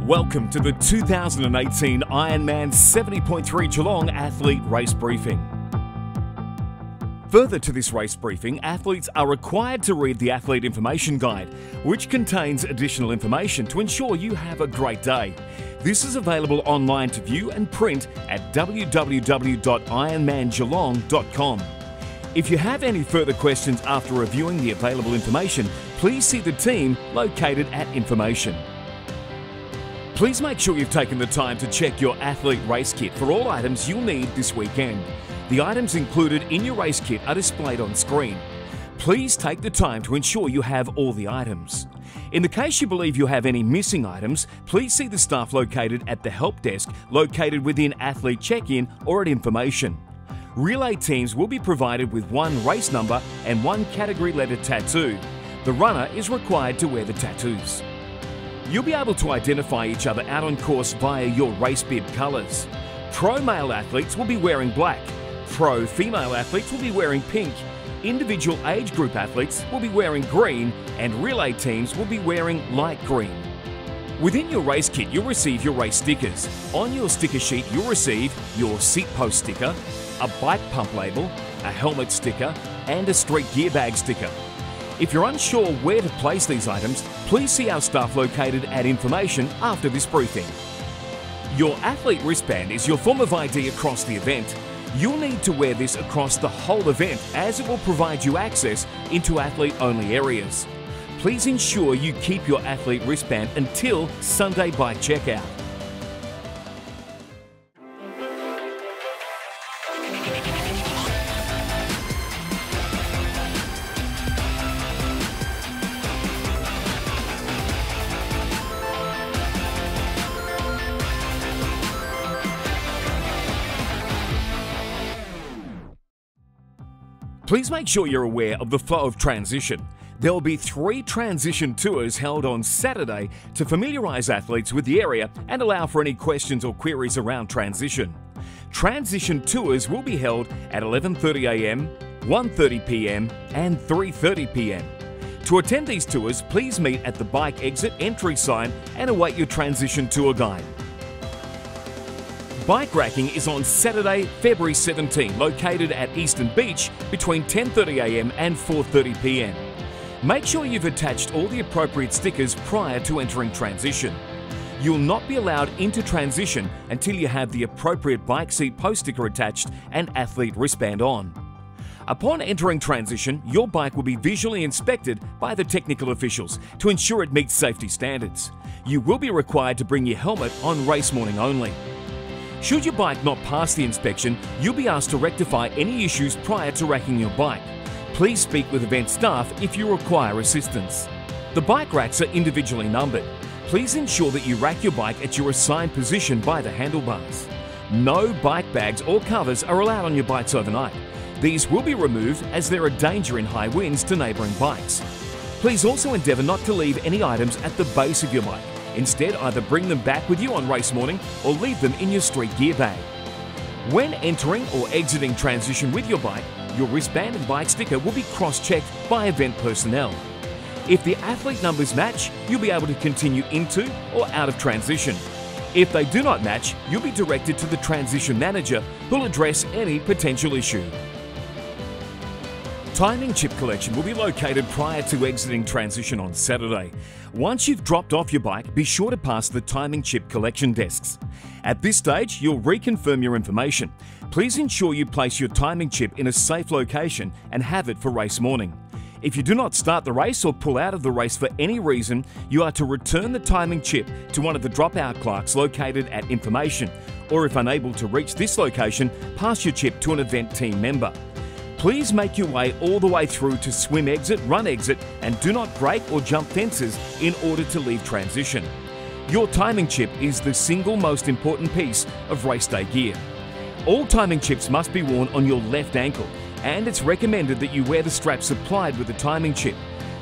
Welcome to the 2018 IRONMAN 70.3 Geelong Athlete Race Briefing. Further to this race briefing, athletes are required to read the Athlete Information Guide, which contains additional information to ensure you have a great day. This is available online to view and print at www.ironmangeelong.com. If you have any further questions after reviewing the available information, please see the team located at Information. Please make sure you've taken the time to check your athlete race kit for all items you'll need this weekend. The items included in your race kit are displayed on screen. Please take the time to ensure you have all the items. In the case you believe you have any missing items, please see the staff located at the help desk located within Athlete Check-In or at Information. Relay teams will be provided with one race number and one category letter tattoo. The runner is required to wear the tattoos. You'll be able to identify each other out on course via your race bib colours. Pro male athletes will be wearing black. Pro female athletes will be wearing pink. Individual age group athletes will be wearing green, and relay teams will be wearing light green. Within your race kit, you'll receive your race stickers. On your sticker sheet, you'll receive your seat post sticker, a bike pump label, a helmet sticker, and a street gear bag sticker. If you're unsure where to place these items, please see our staff located at Information after this briefing. Your athlete wristband is your form of ID across the event. You'll need to wear this across the whole event as it will provide you access into athlete-only areas. Please ensure you keep your athlete wristband until Sunday bike checkout. Please make sure you're aware of the flow of transition. There will be 3 transition tours held on Saturday to familiarise athletes with the area and allow for any questions or queries around transition. Transition tours will be held at 11:30 a.m, 1:30 p.m and 3:30 p.m. To attend these tours, please meet at the bike exit entry sign and await your transition tour guide. Bike racking is on Saturday, February 17, located at Eastern Beach between 10:30 a.m. and 4:30 p.m. Make sure you've attached all the appropriate stickers prior to entering transition. You'll not be allowed into transition until you have the appropriate bike seat post sticker attached and athlete wristband on. Upon entering transition, your bike will be visually inspected by the technical officials to ensure it meets safety standards. You will be required to bring your helmet on race morning only. Should your bike not pass the inspection, you'll be asked to rectify any issues prior to racking your bike. Please speak with event staff if you require assistance. The bike racks are individually numbered. Please ensure that you rack your bike at your assigned position by the handlebars. No bike bags or covers are allowed on your bikes overnight. These will be removed as there are danger in high winds to neighbouring bikes. Please also endeavour not to leave any items at the base of your bike. Instead, either bring them back with you on race morning or leave them in your street gear bag. When entering or exiting transition with your bike, your wristband and bike sticker will be cross-checked by event personnel. If the athlete numbers match, you'll be able to continue into or out of transition. If they do not match, you'll be directed to the transition manager who'll address any potential issue. Timing chip collection will be located prior to exiting transition on Saturday. Once you've dropped off your bike, be sure to pass the timing chip collection desks. At this stage, you'll reconfirm your information. Please ensure you place your timing chip in a safe location and have it for race morning. If you do not start the race or pull out of the race for any reason, you are to return the timing chip to one of the dropout clerks located at Information, or if unable to reach this location, pass your chip to an event team member. Please make your way all the way through to swim exit, run exit, and do not break or jump fences in order to leave transition. Your timing chip is the single most important piece of race day gear. All timing chips must be worn on your left ankle, and it's recommended that you wear the strap supplied with the timing chip.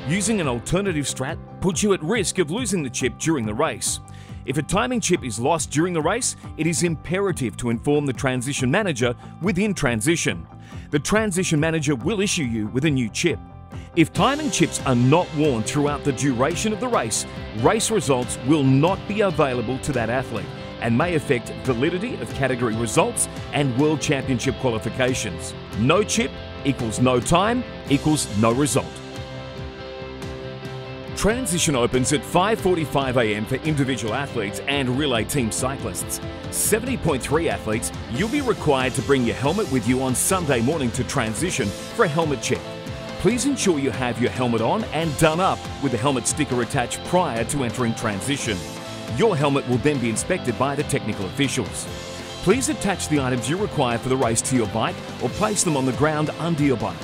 Using an alternative strap puts you at risk of losing the chip during the race. If a timing chip is lost during the race, it is imperative to inform the transition manager within transition. The transition manager will issue you with a new chip. If timing chips are not worn throughout the duration of the race results will not be available to that athlete and may affect validity of category results and World Championship qualifications. No chip equals no time equals no result. Transition opens at 5:45 a.m. for individual athletes and relay team cyclists. 70.3 athletes, you'll be required to bring your helmet with you on Sunday morning to transition for a helmet check. Please ensure you have your helmet on and done up with the helmet sticker attached prior to entering transition. Your helmet will then be inspected by the technical officials. Please attach the items you require for the race to your bike or place them on the ground under your bike.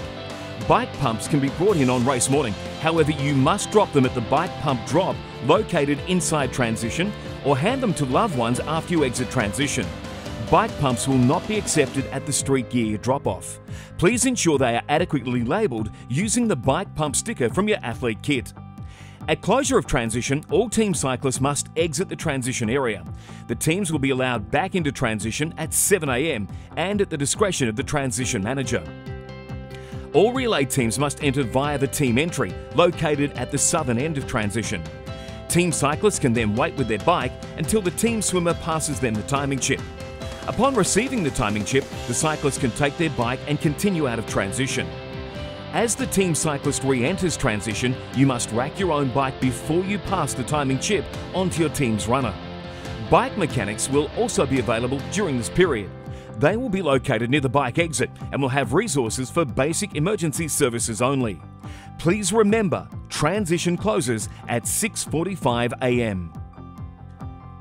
Bike pumps can be brought in on race morning, however you must drop them at the bike pump drop located inside transition or hand them to loved ones after you exit transition. Bike pumps will not be accepted at the street gear drop-off. Please ensure they are adequately labelled using the bike pump sticker from your athlete kit. At closure of transition, all team cyclists must exit the transition area. The teams will be allowed back into transition at 7 a.m. and at the discretion of the transition manager. All relay teams must enter via the team entry, located at the southern end of transition. Team cyclists can then wait with their bike until the team swimmer passes them the timing chip. Upon receiving the timing chip, the cyclist can take their bike and continue out of transition. As the team cyclist re-enters transition, you must rack your own bike before you pass the timing chip onto your team's runner. Bike mechanics will also be available during this period. They will be located near the bike exit and will have resources for basic emergency services only. Please remember, transition closes at 6:45 a.m.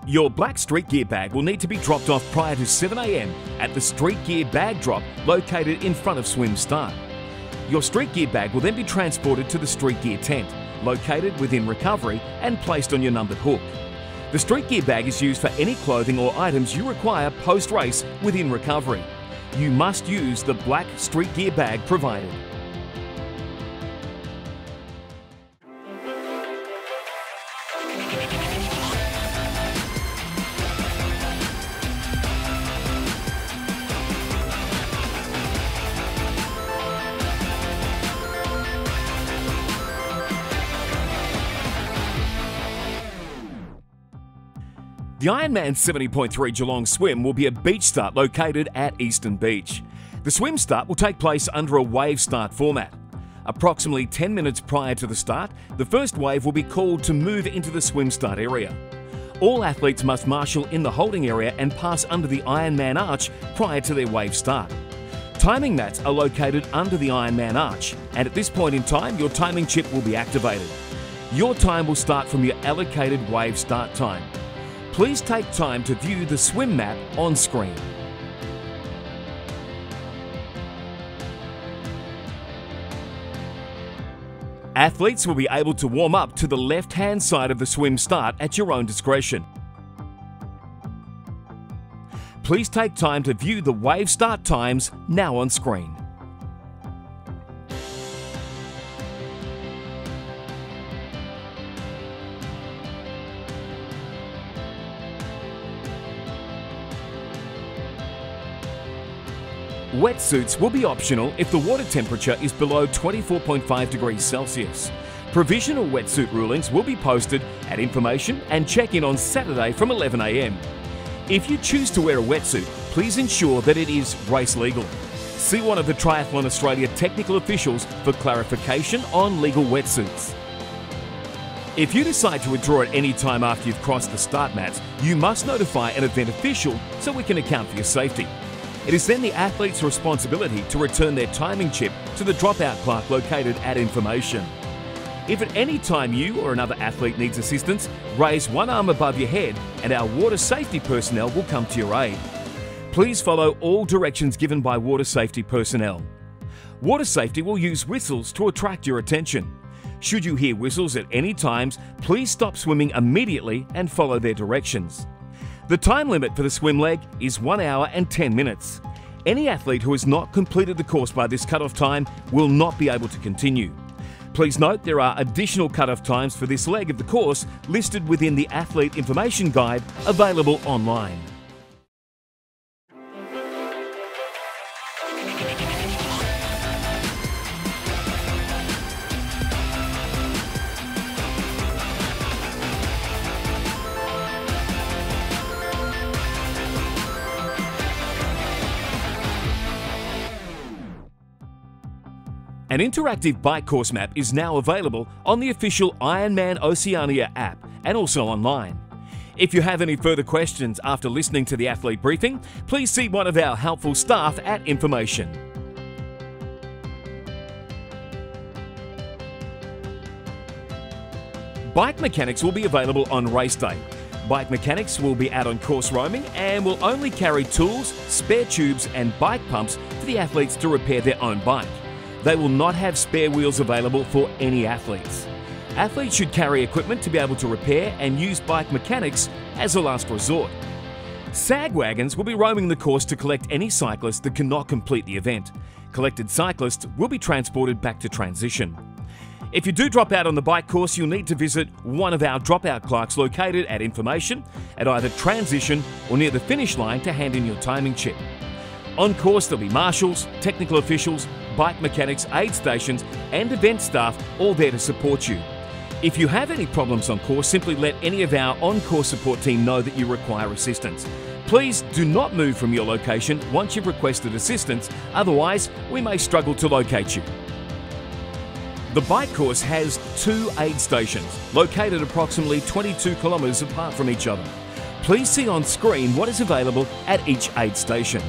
Your black street gear bag will need to be dropped off prior to 7 a.m. at the street gear bag drop located in front of swim start. Your street gear bag will then be transported to the street gear tent, located within recovery and placed on your numbered hook. The street gear bag is used for any clothing or items you require post-race within recovery. You must use the black street gear bag provided. The IRONMAN 70.3 Geelong swim will be a beach start located at Eastern Beach. The swim start will take place under a wave start format. Approximately 10 minutes prior to the start, the first wave will be called to move into the swim start area. All athletes must marshal in the holding area and pass under the Ironman arch prior to their wave start. Timing mats are located under the Ironman arch, and at this point in time, your timing chip will be activated. Your time will start from your allocated wave start time. Please take time to view the swim map on screen. Athletes will be able to warm up to the left-hand side of the swim start at your own discretion. Please take time to view the wave start times now on screen. Wetsuits will be optional if the water temperature is below 24.5 degrees Celsius. Provisional wetsuit rulings will be posted at information and check-in on Saturday from 11 a.m. If you choose to wear a wetsuit, please ensure that it is race legal. See one of the Triathlon Australia technical officials for clarification on legal wetsuits. If you decide to withdraw at any time after you've crossed the start mats, you must notify an event official so we can account for your safety. It is then the athlete's responsibility to return their timing chip to the dropout clerk located at information. If at any time you or another athlete needs assistance, raise one arm above your head and our water safety personnel will come to your aid. Please follow all directions given by water safety personnel. Water safety will use whistles to attract your attention. Should you hear whistles at any times, please stop swimming immediately and follow their directions. The time limit for the swim leg is 1 hour and 10 minutes. Any athlete who has not completed the course by this cut-off time will not be able to continue. Please note there are additional cut-off times for this leg of the course listed within the Athlete Information Guide available online. An interactive bike course map is now available on the official Ironman Oceania app and also online. If you have any further questions after listening to the athlete briefing, please see one of our helpful staff at Information. Bike mechanics will be available on race day. Bike mechanics will be out on course roaming and will only carry tools, spare tubes and bike pumps for the athletes to repair their own bike. They will not have spare wheels available for any athletes. Athletes should carry equipment to be able to repair and use bike mechanics as a last resort. SAG wagons will be roaming the course to collect any cyclist that cannot complete the event. Collected cyclists will be transported back to transition. If you do drop out on the bike course, you'll need to visit one of our dropout clerks located at Information at either transition or near the finish line to hand in your timing chip. On course, there'll be marshals, technical officials, bike mechanics, aid stations and event staff all there to support you. If you have any problems on course, simply let any of our on-course support team know that you require assistance. Please do not move from your location once you've requested assistance, otherwise we may struggle to locate you. The bike course has 2 aid stations, located approximately 22 kilometres apart from each other. Please see on screen what is available at each aid station.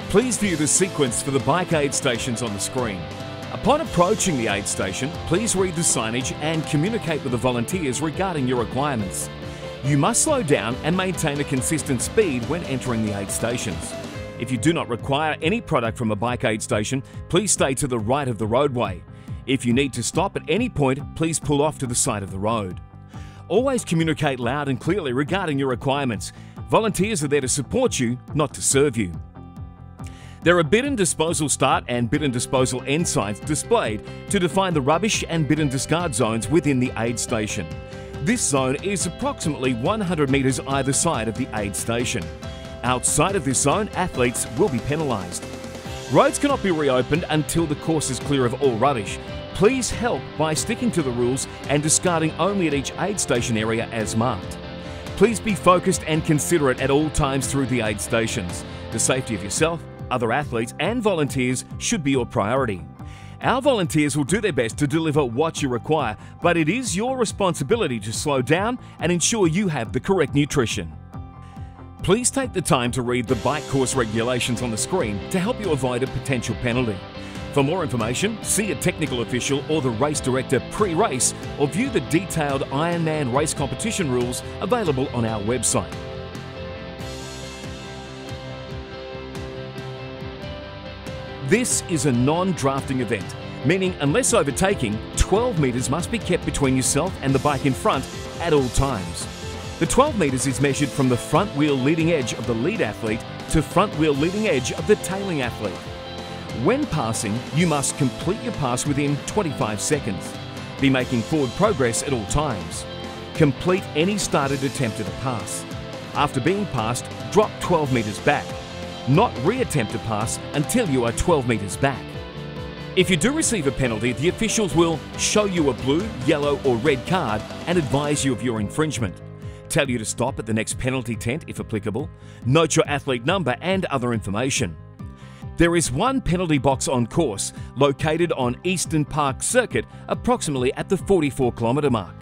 Please view the sequence for the bike aid stations on the screen. Upon approaching the aid station, please read the signage and communicate with the volunteers regarding your requirements. You must slow down and maintain a consistent speed when entering the aid stations. If you do not require any product from a bike aid station, please stay to the right of the roadway. If you need to stop at any point, please pull off to the side of the road. Always communicate loud and clearly regarding your requirements. Volunteers are there to support you, not to serve you. There are bin and disposal start and bin and disposal end signs displayed to define the rubbish and bin and discard zones within the aid station. This zone is approximately 100 metres either side of the aid station. Outside of this zone, athletes will be penalised. Roads cannot be reopened until the course is clear of all rubbish. Please help by sticking to the rules and discarding only at each aid station area as marked. Please be focused and considerate at all times through the aid stations. The safety of yourself, other athletes and volunteers should be your priority. Our volunteers will do their best to deliver what you require, but it is your responsibility to slow down and ensure you have the correct nutrition. Please take the time to read the bike course regulations on the screen to help you avoid a potential penalty. For more information, see a technical official or the race director pre-race or view the detailed Ironman race competition rules available on our website. This is a non-drafting event, meaning unless overtaking, 12 metres must be kept between yourself and the bike in front at all times. The 12 metres is measured from the front wheel leading edge of the lead athlete to front wheel leading edge of the tailing athlete. When passing, you must complete your pass within 25 seconds. Be making forward progress at all times. Complete any started attempt at a pass. After being passed, drop 12 metres back. Not re-attempt to pass until you are 12 metres back. If you do receive a penalty, the officials will show you a blue, yellow or red card and advise you of your infringement. Tell you to stop at the next penalty tent if applicable, note your athlete number and other information. There is one penalty box on course, located on Eastern Park Circuit, approximately at the 44-kilometre mark.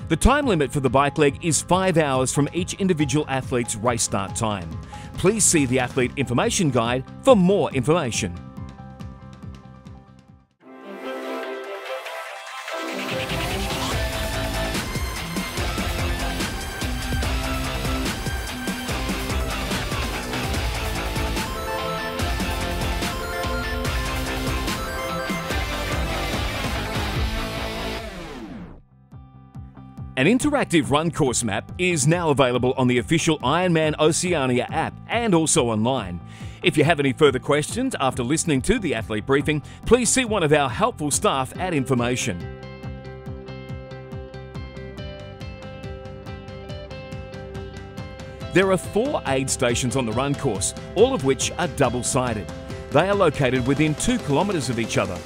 The time limit for the bike leg is 5 hours from each individual athlete's race start time. Please see the Athlete Information Guide for more information. An interactive run course map is now available on the official Ironman Oceania app and also online. If you have any further questions after listening to the athlete briefing, please see one of our helpful staff at Information. There are 4 aid stations on the run course, all of which are double-sided. They are located within 2 kilometres of each other.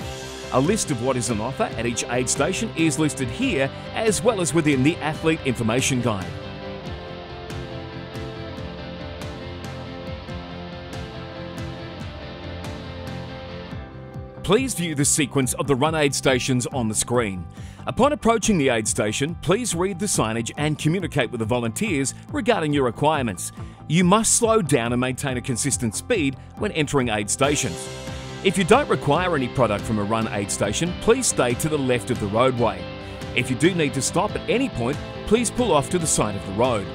A list of what is on offer at each aid station is listed here, as well as within the Athlete Information Guide. Please view the sequence of the run aid stations on the screen. Upon approaching the aid station, please read the signage and communicate with the volunteers regarding your requirements. You must slow down and maintain a consistent speed when entering aid stations. If you don't require any product from a run aid station, please stay to the left of the roadway. If you do need to stop at any point, please pull off to the side of the road.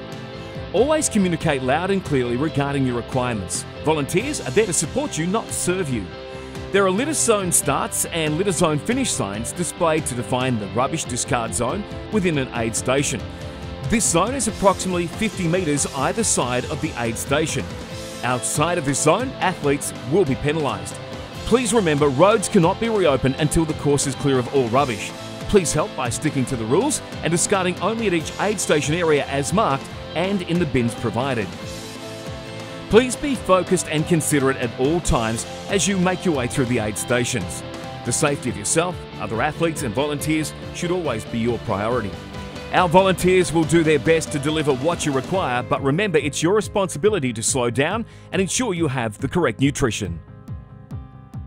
Always communicate loud and clearly regarding your requirements. Volunteers are there to support you, not serve you. There are litter zone starts and litter zone finish signs displayed to define the rubbish discard zone within an aid station. This zone is approximately 50 metres either side of the aid station. Outside of this zone, athletes will be penalised. Please remember, roads cannot be reopened until the course is clear of all rubbish. Please help by sticking to the rules and discarding only at each aid station area as marked and in the bins provided. Please be focused and considerate at all times as you make your way through the aid stations. The safety of yourself, other athletes and volunteers should always be your priority. Our volunteers will do their best to deliver what you require, but remember, it's your responsibility to slow down and ensure you have the correct nutrition.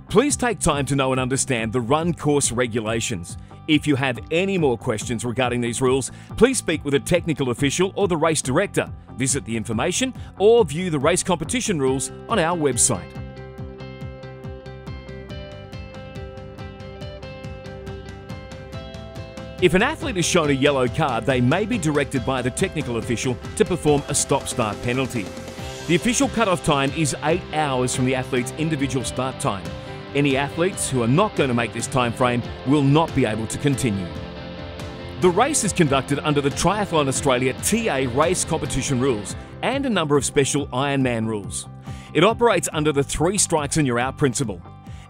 Please take time to know and understand the run course regulations. If you have any more questions regarding these rules, please speak with a technical official or the race director, visit the information or view the race competition rules on our website. If an athlete is shown a yellow card, they may be directed by the technical official to perform a stop-start penalty. The official cut-off time is 8 hours from the athlete's individual start time. Any athletes who are not going to make this time frame will not be able to continue. The race is conducted under the Triathlon Australia TA race competition rules and a number of special Ironman rules. It operates under the 3 strikes and you're out principle.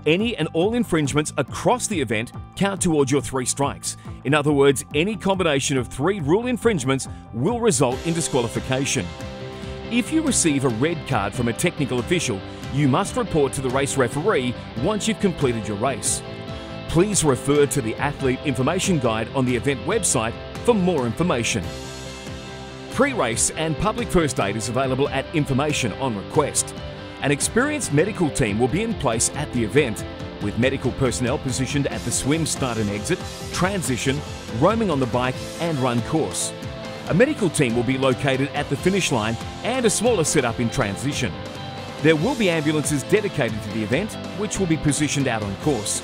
Any and all infringements across the event count towards your 3 strikes. In other words, any combination of 3 rule infringements will result in disqualification. If you receive a red card from a technical official, you must report to the race referee once you've completed your race. Please refer to the Athlete Information Guide on the event website for more information. Pre-race and public first aid is available at information on request. An experienced medical team will be in place at the event, with medical personnel positioned at the swim start and exit, transition, roaming on the bike and run course. A medical team will be located at the finish line and a smaller setup in transition. There will be ambulances dedicated to the event, which will be positioned out on course.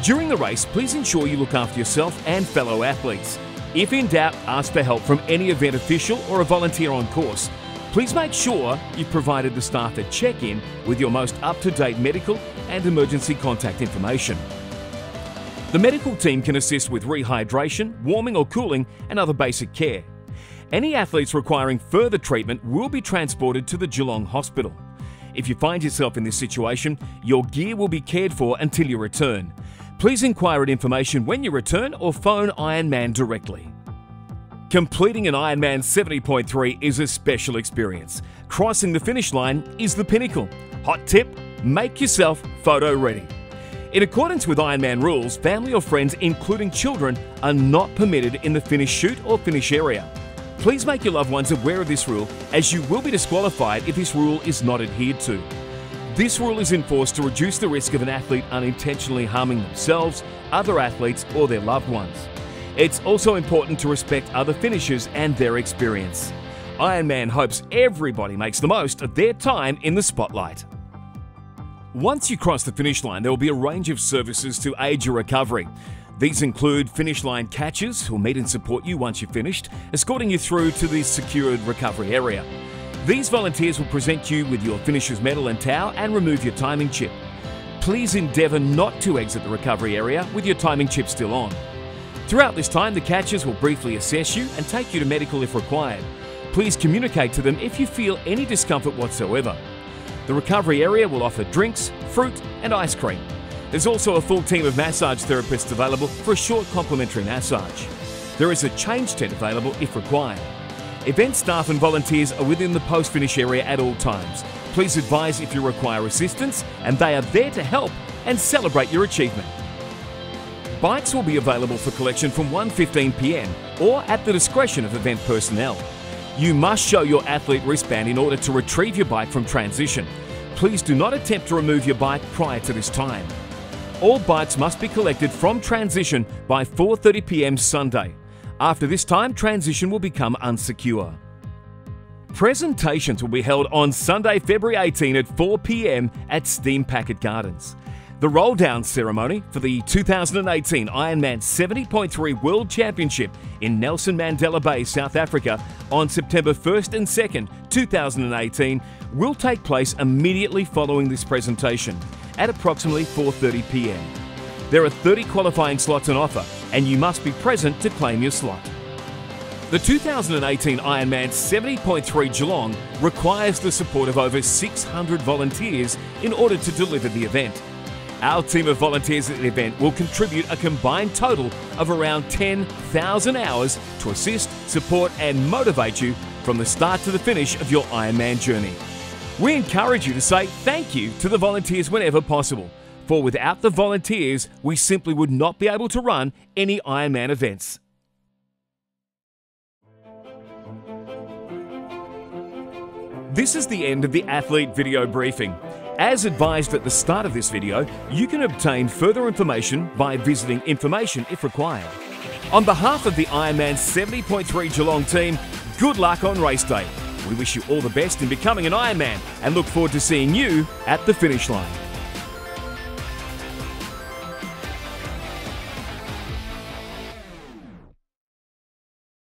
During the race, please ensure you look after yourself and fellow athletes. If in doubt, ask for help from any event official or a volunteer on course. Please make sure you've provided the staff at check-in with your most up-to-date medical and emergency contact information. The medical team can assist with rehydration, warming or cooling, and other basic care. Any athletes requiring further treatment will be transported to the Geelong Hospital. If you find yourself in this situation, your gear will be cared for until you return. Please inquire at information when you return or phone Ironman directly. Completing an Ironman 70.3 is a special experience. Crossing the finish line is the pinnacle. Hot tip, make yourself photo ready. In accordance with Ironman rules, family or friends, including children, are not permitted in the finish chute or finish area. Please make your loved ones aware of this rule, as you will be disqualified if this rule is not adhered to. This rule is enforced to reduce the risk of an athlete unintentionally harming themselves, other athletes or their loved ones. It's also important to respect other finishers and their experience. Ironman hopes everybody makes the most of their time in the spotlight. Once you cross the finish line, there will be a range of services to aid your recovery. These include finish line catchers who will meet and support you once you've finished, escorting you through to the secured recovery area. These volunteers will present you with your finisher's medal and towel and remove your timing chip. Please endeavour not to exit the recovery area with your timing chip still on. Throughout this time, the catchers will briefly assess you and take you to medical if required. Please communicate to them if you feel any discomfort whatsoever. The recovery area will offer drinks, fruit and ice cream. There's also a full team of massage therapists available for a short complimentary massage. There is a change tent available if required. Event staff and volunteers are within the post-finish area at all times. Please advise if you require assistance, and they are there to help and celebrate your achievement. Bikes will be available for collection from 1:15 p.m. or at the discretion of event personnel. You must show your athlete wristband in order to retrieve your bike from transition. Please do not attempt to remove your bike prior to this time. All bikes must be collected from transition by 4:30 p.m. Sunday. After this time, transition will become unsecure. Presentations will be held on Sunday, February 18 at 4 p.m. at Steam Packet Gardens. The roll-down ceremony for the 2018 Ironman 70.3 World Championship in Nelson Mandela Bay, South Africa on September 1st and 2nd, 2018 will take place immediately following this presentation at approximately 4:30 p.m. There are 30 qualifying slots on offer and you must be present to claim your slot. The 2018 Ironman 70.3 Geelong requires the support of over 600 volunteers in order to deliver the event. Our team of volunteers at the event will contribute a combined total of around 10,000 hours to assist, support and motivate you from the start to the finish of your Ironman journey. We encourage you to say thank you to the volunteers whenever possible, for without the volunteers, we simply would not be able to run any Ironman events. This is the end of the athlete video briefing. As advised at the start of this video, you can obtain further information by visiting information if required. On behalf of the Ironman 70.3 Geelong team, good luck on race day. We wish you all the best in becoming an Ironman and look forward to seeing you at the finish line.